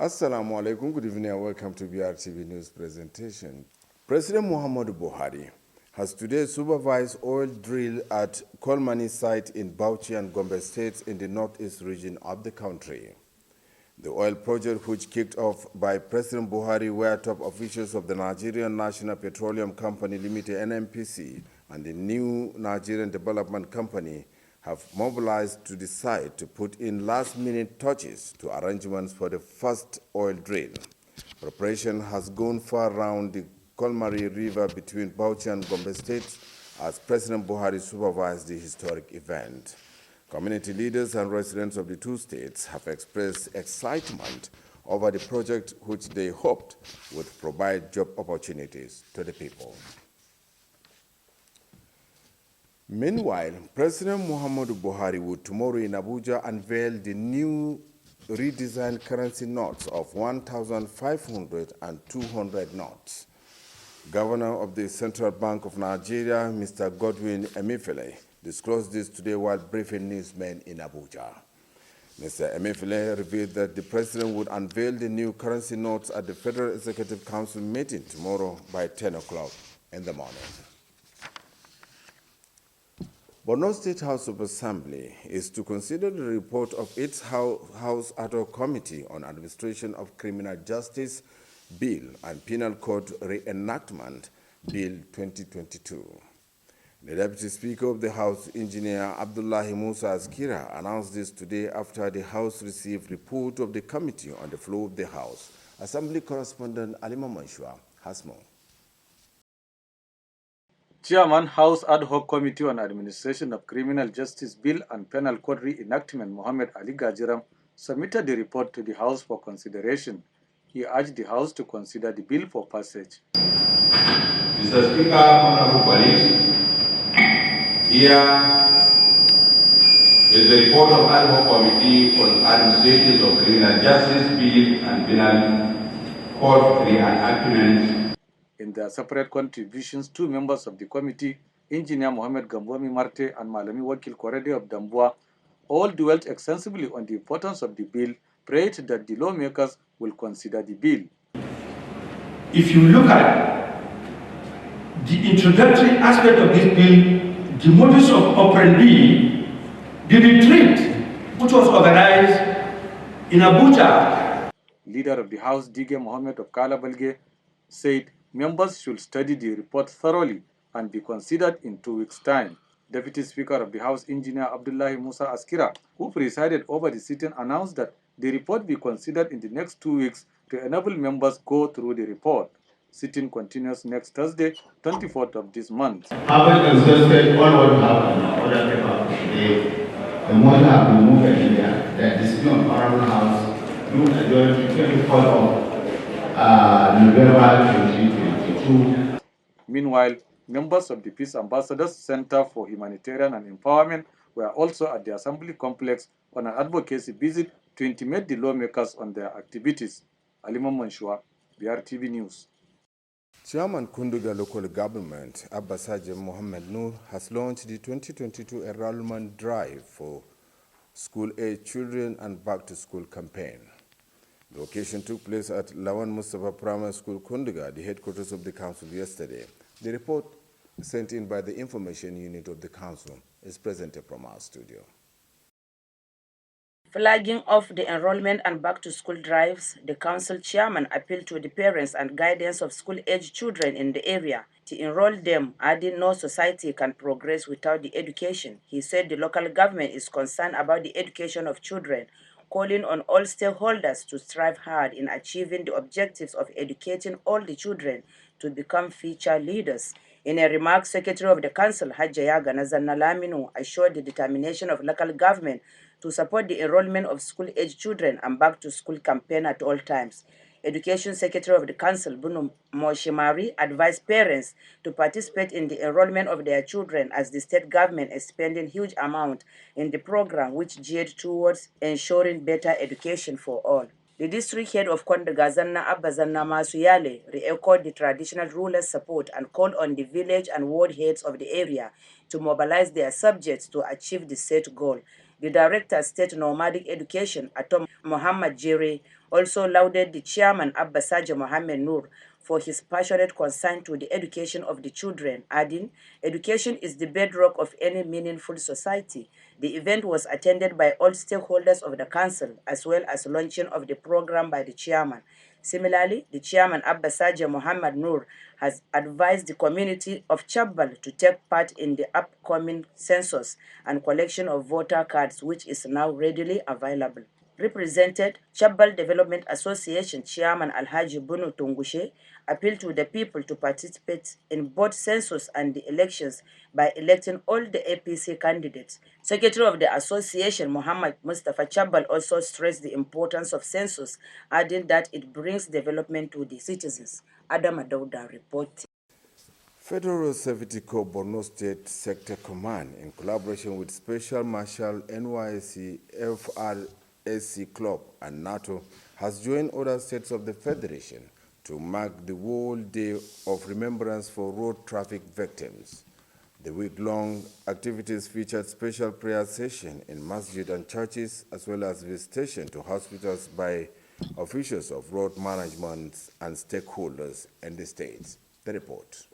Assalamu alaikum, good evening and welcome to Brtv News Presentation. President Muhammadu Buhari has today supervised oil drill at Kolmani site in Bauchi and Gombe states in the northeast region of the country. The oil project, which kicked off by President Buhari, where top officials of the Nigerian National Petroleum Company Limited (NNPC) and the new Nigerian Development Company have mobilized to the site to put in last-minute touches to arrangements for the first oil drill. Preparation has gone far around the Kolmari River between Bauchi and Gombe states as President Buhari supervised the historic event. Community leaders and residents of the two states have expressed excitement over the project, which they hoped would provide job opportunities to the people. Meanwhile, President Muhammadu Buhari would tomorrow in Abuja unveil the new redesigned currency notes of 1,500 and 200 notes. Governor of the Central Bank of Nigeria, Mr. Godwin Emefiele, disclosed this today while briefing newsmen in Abuja. Mr. Emefiele revealed that the president would unveil the new currency notes at the Federal Executive Council meeting tomorrow by 10 o'clock in the morning. Borno State House of Assembly is to consider the report of its House adhoc committee on administration of criminal justice bill and penal code reenactment bill 2022. The Deputy Speaker of the House, Engineer Abdullahi Musa Askira, announced this today after the House received report of the committee on the floor of the House. Assembly correspondent Alima Manshua has more. Chairman, House Ad Hoc Committee on Administration of Criminal Justice Bill and Penal Code Reenactment, Mohammed Ali Gajiram, submitted the report to the House for consideration. He urged the House to consider the bill for passage. Mr. Speaker, honorable colleagues, here is the report of Ad Hoc Committee on Administration of Criminal Justice Bill and Penal Code Reenactment. In their separate contributions, two members of the committee, Engineer Mohammed Gambomi Marte and Malami Wakil Korede of Damboa, all dwelt extensively on the importance of the bill, prayed that the lawmakers will consider the bill. If you look at the introductory aspect of this bill, the modus of operandi, the retreat which was organized in Abuja. Leader of the House, Dige Mohammed of Kalabalge, said members should study the report thoroughly and be considered in 2 weeks' time. Deputy Speaker of the House, Engineer Abdullahi Musa Askira, who presided over the sitting, announced that the report be considered in the next 2 weeks to enable members go through the report. Sitting continues next Thursday, 24th of this month. Having exhausted all what happened on other paper today, the motion has been moved in India that discipline of Honorable House do adjourn to 24th of November 2022. Meanwhile, members of the Peace Ambassadors Center for Humanitarian and Empowerment were also at the Assembly complex on an advocacy visit to intimate the lawmakers on their activities. Alima Manshua, Brtv News. Chairman Kunduga Local Government, Abbasajem Mohammed Noor, has launched the 2022 enrollment drive for school-age children and back-to-school campaign. The occasion took place at Lawan Mustafa Primary School, Kunduga, the headquarters of the council, yesterday. The report sent in by the information unit of the council is presented from our studio. Flagging off the enrollment and back-to-school drives, the council chairman appealed to the parents and guardians of school-age children in the area to enroll them, adding no society can progress without the education. He said the local government is concerned about the education of children, calling on all stakeholders to strive hard in achieving the objectives of educating all the children to become future leaders. In a remark, Secretary of the Council, Hajjaya Ganazanna Laminu, assured the determination of local government to support the enrollment of school-age children and back-to-school campaign at all times. Education Secretary of the Council, Bunu Moshimari, advised parents to participate in the enrollment of their children as the state government is spending huge amount in the program which geared towards ensuring better education for all. The district head of Kondagazanna Abbazanna Masuyale re-echoed the traditional rulers' support and called on the village and ward heads of the area to mobilize their subjects to achieve the set goal. The Director, State Nomadic Education, Atom Muhammad Jere, also lauded the chairman, Abbasaja Mohammed Noor, for his passionate concern to the education of the children, adding, "Education is the bedrock of any meaningful society." The event was attended by all stakeholders of the council, as well as launching of the program by the chairman. Similarly, the chairman, Abbasaja Mohammed Noor, has advised the community of Chabbal to take part in the upcoming census and collection of voter cards, which is now readily available. Represented, Chabbal Development Association Chairman Alhaji Bunu Tungushe appealed to the people to participate in both census and the elections by electing all the APC candidates. Secretary of the association, Muhammad Mustafa Chabbal, also stressed the importance of census, adding that it brings development to the citizens. Adam Adauda reporting. Federal Safety Corps Borno State Sector Command, in collaboration with Special Marshal NYC FRSC Club and NATO, has joined other states of the Federation to mark the World Day of Remembrance for Road Traffic Victims. The week-long activities featured special prayer sessions in masjid and churches, as well as visitation to hospitals by officials of road management and stakeholders in the state. The report.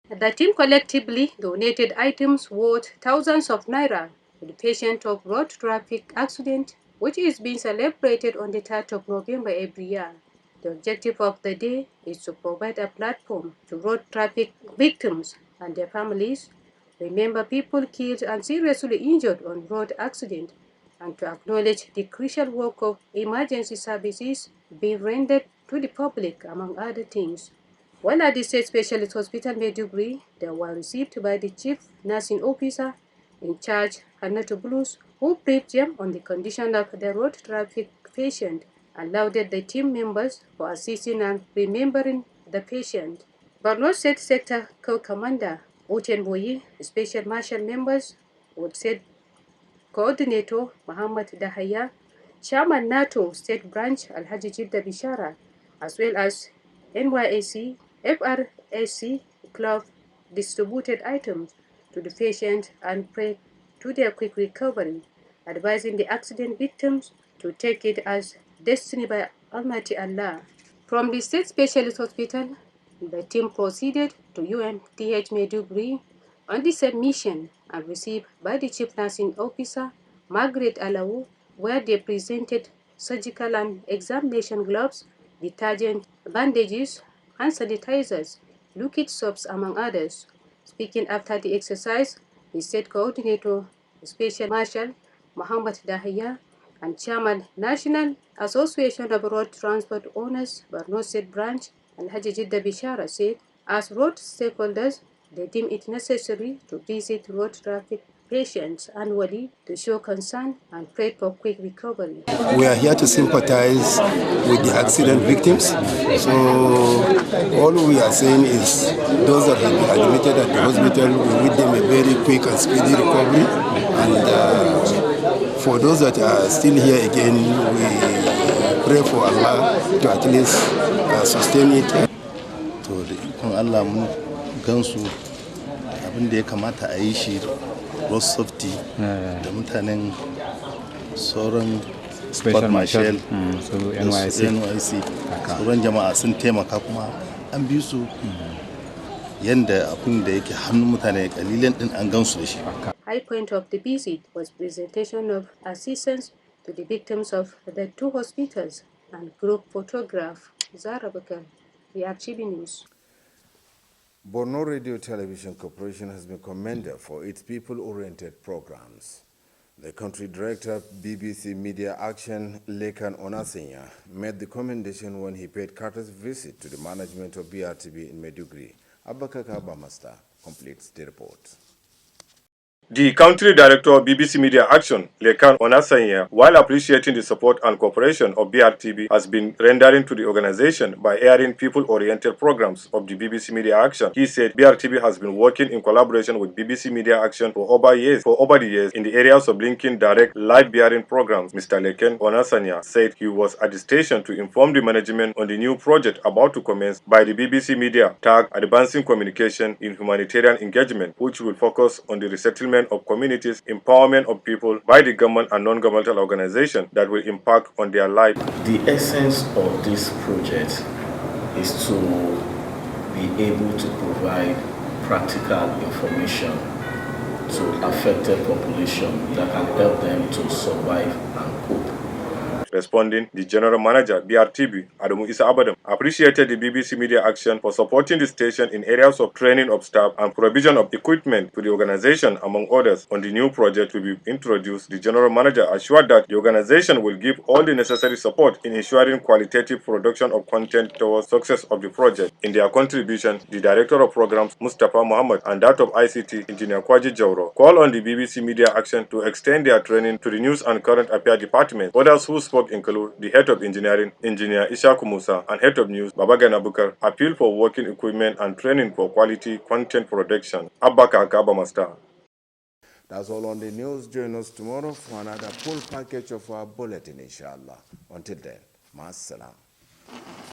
The team collectively donated items worth thousands of naira to the patient of road traffic accident, which is being celebrated on the 3rd of November every year. The objective of the day is to provide a platform to road traffic victims and their families, remember people killed and seriously injured on road accident, and to acknowledge the crucial work of emergency services being rendered to the public, among other things. While at the State Specialist Hospital Maiduguri, they were received by the Chief Nursing Officer in charge, Hannatu Blues, who briefed them on the condition of the road traffic patient and lauded the team members for assisting and remembering the patient. Borno State Sector Co-Commander Uten Boyi, Special Marshal members would said Coordinator Muhammad Dahaya, Chairman NATO State Branch Alhaji Jidda Bishara, as well as NYAC, FRSC Club distributed items to the patient and prayed to their quick recovery, advising the accident victims to take it as destiny by Almighty Allah. From the State Specialist Hospital, the team proceeded to UNTH Maiduguri on the same mission and received by the Chief Nursing Officer, Margaret Alawu, where they presented surgical and examination gloves, detergent, bandages, hand sanitizers, liquid soaps, among others. Speaking after the exercise, the State Coordinator, Special Marshal Muhammad Dahaya, and Chairman, National Association of Road Transport Owners, Borno State Branch, Alhaji Jidda Bishara said, as road stakeholders, they deem it necessary to visit road traffic patients annually to show concern and pray for quick recovery. We are here to sympathize with the accident victims. So all we are saying is those that have been admitted at the hospital, we wish them a very quick and speedy recovery. And for those that are still here again, we pray for Allah to at least sustain it. To da ikon Allah mun gansu abin da ya kamata a yi shi road safety da mutanen sauran sport marshal su NYC sauran jama'a sun taimaka kuma an bi su yanda abin da yake hannun mutane kalilan din an gansu da shi. High point of the visit was presentation of assistance to the victims of the two hospitals and group photograph. Zara Bakar, Brtv News. Borno Radio Television Corporation has been commended for its people-oriented programs. The country director, BBC Media Action, Lekan Onasenya, made the commendation when he paid courteous visit to the management of BRTV in Maiduguri. Abakaka Bamasta completes the report. The country director of BBC Media Action, Lekan Onasanya, while appreciating the support and cooperation of BRTV, has been rendering to the organization by airing people-oriented programs of the BBC Media Action. He said BRTV has been working in collaboration with BBC Media Action for over the years in the areas of linking direct live-bearing programs. Mr. Lekan Onasanya said he was at the station to inform the management on the new project about to commence by the BBC Media, tagged Advancing Communication in Humanitarian Engagement, which will focus on the resettlement involvement of communities, empowerment of people by the government and non-governmental organizations that will impact on their life. The essence of this project is to be able to provide practical information to affected population that can help them to survive and cope. Responding, the General Manager, Brtv, Adamu Isa Abadam, appreciated the BBC Media Action for supporting the station in areas of training of staff and provision of equipment to the organization, among others. On the new project to be introduced, the General Manager assured that the organization will give all the necessary support in ensuring qualitative production of content towards success of the project. In their contribution, the Director of Programs, Mustafa Muhammad, and that of ICT, Engineer Kwaji Jauro, call on the BBC Media Action to extend their training to the News and Current Affairs Department. Others who spoke include the Head of Engineering, Engineer Ishaku Musa, and Head of News, Babagana Bukar, appeal for working equipment and training for quality content production. Abaka Akaba Master. That's all on the news. Join us tomorrow for another full package of our bulletin, inshallah. Until then, Maas Salam.